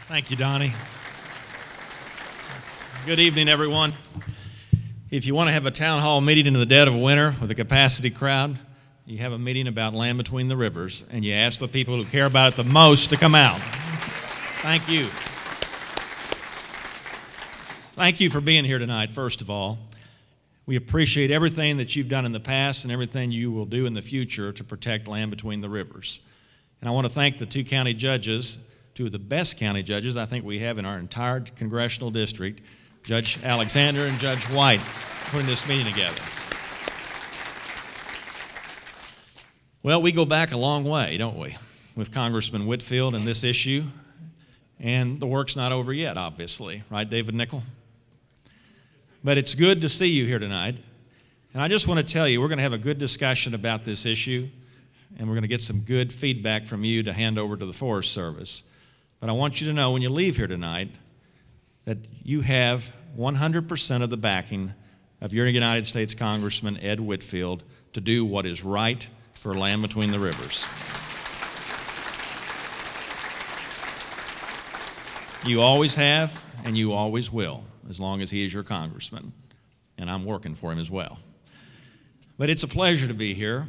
Thank you, Donnie. Good evening, everyone. If you want to have a town hall meeting in the dead of winter with a capacity crowd, you have a meeting about land between the rivers, and you ask the people who care about it the most to come out. Thank you. Thank you for being here tonight, first of all. We appreciate everything that you've done in the past and everything you will do in the future to protect land between the rivers. And I want to thank the two county judges, two of the best county judges I think we have in our entire congressional district, Judge Alexander and Judge White, for putting this meeting together. Well, we go back a long way, don't we, with Congressman Whitfield and this issue, and the work's not over yet, obviously, right, David Nickel? But it's good to see you here tonight, and I just want to tell you, we're going to have a good discussion about this issue, and we're going to get some good feedback from you to hand over to the Forest Service. But I want you to know when you leave here tonight that you have 100% of the backing of your United States Congressman Ed Whitfield to do what is right for land between the rivers. You always have, and you always will, as long as he is your congressman, and I'm working for him as well. But it's a pleasure to be here,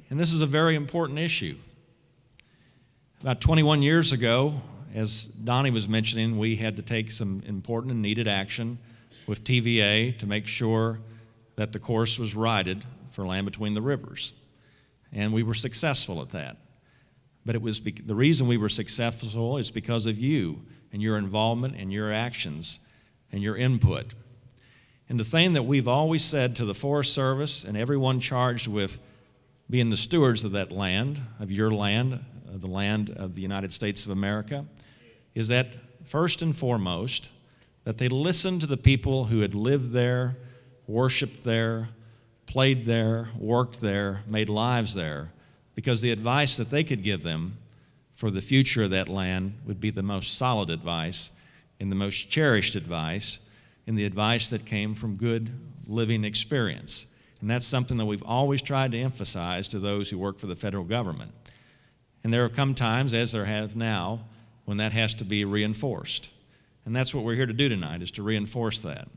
and this is a very important issue. About 21 years ago, as Donnie was mentioning, we had to take some important and needed action with TVA to make sure that the course was righted for land between the rivers. And we were successful at that. But it was the reason we were successful is because of you and your involvement and your actions and your input. And the thing that we've always said to the Forest Service and everyone charged with being the stewards of that land, of your land, of the land of the United States of America, is that first and foremost, that they listened to the people who had lived there, worshiped there, played there, worked there, made lives there, because the advice that they could give them for the future of that land would be the most solid advice and the most cherished advice and the advice that came from good living experience. And that's something that we've always tried to emphasize to those who work for the federal government. And there have come times, as there have now, when that has to be reinforced. And that's what we're here to do tonight, is to reinforce that.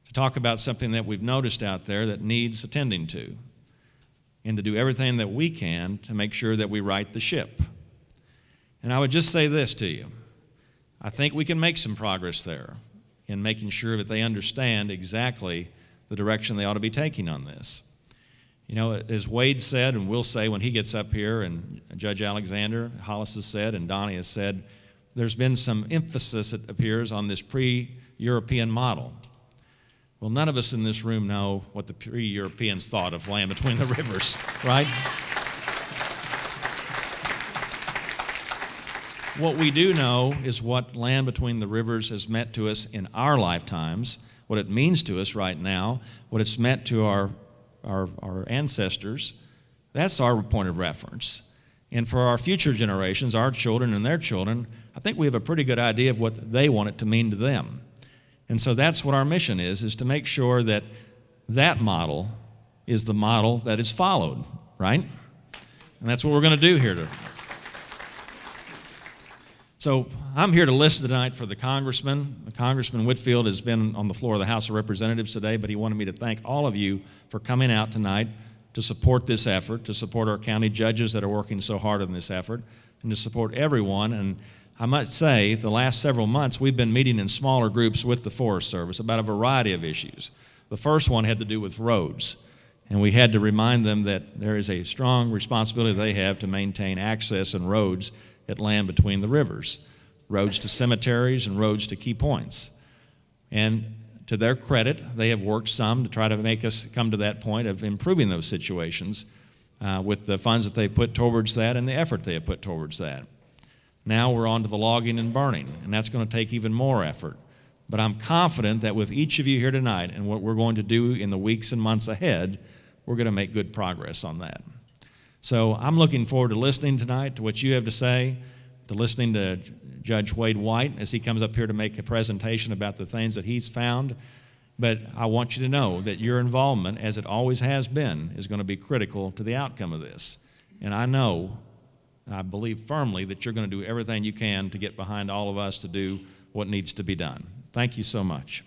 To talk about something that we've noticed out there that needs attending to, and to do everything that we can to make sure that we right the ship. And I would just say this to you. I think we can make some progress there in making sure that they understand exactly the direction they ought to be taking on this. You know, as Wade said, and will say when he gets up here, and Judge Alexander, Hollis has said, and Donnie has said, there's been some emphasis, it appears, on this pre-European model. Well, none of us in this room know what the pre-Europeans thought of land between the rivers, right? What we do know is what land between the rivers has meant to us in our lifetimes, what it means to us right now, what it's meant to our ancestors. That's our point of reference. And for our future generations, our children and their children, I think we have a pretty good idea of what they want it to mean to them. And so that's what our mission is to make sure that that model is the model that is followed, right? And that's what we're going to do here. So I'm here to listen tonight for the congressman. Congressman Whitfield has been on the floor of the House of Representatives today, but he wanted me to thank all of you for coming out tonight to support this effort, to support our county judges that are working so hard on this effort, and to support everyone. And I must say, the last several months, we've been meeting in smaller groups with the Forest Service about a variety of issues. The first one had to do with roads, and we had to remind them that there is a strong responsibility they have to maintain access and roads at land between the rivers, roads to cemeteries and roads to key points. And to their credit, they have worked some to try to make us come to that point of improving those situations with the funds that they put towards that and the effort they have put towards that. Now we're on to the logging and burning, and that's going to take even more effort. But I'm confident that with each of you here tonight and what we're going to do in the weeks and months ahead, we're going to make good progress on that. So I'm looking forward to listening tonight to what you have to say, to listening to Judge Wade White as he comes up here to make a presentation about the things that he's found. But I want you to know that your involvement, as it always has been, is going to be critical to the outcome of this. And I know I believe firmly that you're going to do everything you can to get behind all of us to do what needs to be done. Thank you so much.